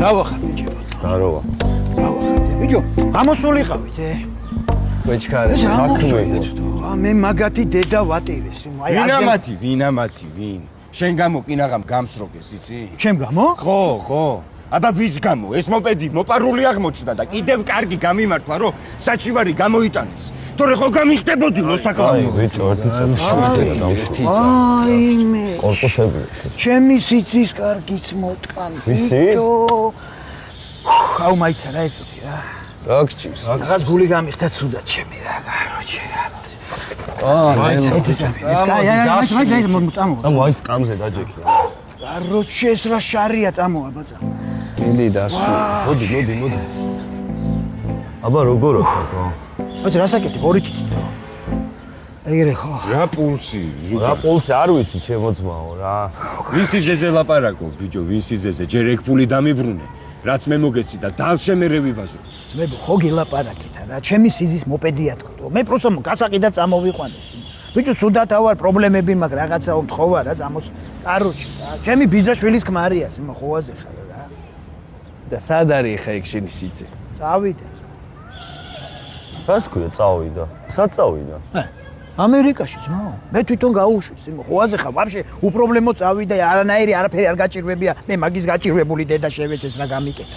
დავახარ ბიჭო. Здорово. დავახარ ბიჭო. ამოსულიყავით, Ვეჩქარე, საქმე. მე მაგათი დედა ვატირეს. ვინამათი, ვინ? შენ გამო კინაღამ გამსროგეს, იცი? ჩემ გამო? ხო. აბა ვის გამო? ეს მოპედი მოპარული აღმოჩნდა და კიდევ კარგი გამიმართლა, რომ საჩივარი გამოიტანეს. თორე ხო გამიხდებოდი მოსაკლავო. ბიჭო, ერთი წელი შევიდე და ერთი წელი. აიმე. კორპუსები. ჩემი სიცის კარგიც მოტყან. ბიჭო. აუ მაიცა რა ეწოდი რა. რაგჭირს. რაღაც გული გამიხდა ცუდად ჩემი რა, კაროჩე რა. მაის კამზე დაჯექი. კაროჩე ეს რა შარია წამოვა ბაცა. ილი დასუ. მოდი. აბა როგორ ხარ? მოდი რასაკეთებ ორი თითით. ეგრე ხო. რა პულსი, რა პულსი არ ვიცი ჩემო ძმაო რა. ვისი ზეზე ლაპარაკო, ბიჭო, ვისი ზეზე? ჯერ ეგ ფული დამიბრუნე. რაც მე მოგეცი და დავშე მე რევიბაზო. მე ხო გილაპარაკეთ რა, ჩემი სიზის მოპედია თქო. მე პროსო გასაყიდა წამოვიყვანეს. ბიჭო, სუდათა ვარ, პრობლემები მაქვს, რაღაცა მთხოვა რა, წამოს. კაროჩი, ჩემი ბიძაშვილის ქმარია, სიმო ხოვაზე ხარ რა. და სად არის ხა ეგ შენი სიცე? წავიდე. რას ქვია წავიდა? სად წავიდა? ამერიკაში ძმაო. მე თვითონ გაუშვი, სიმო ხოვაზე ხარ, ვაფშე უპრობლემო წავიდა, არანაირი არაფერი არ გაჭირვებია. მე მაგის გაჭირვებული დედა შევეცეს რა გამიკეთა.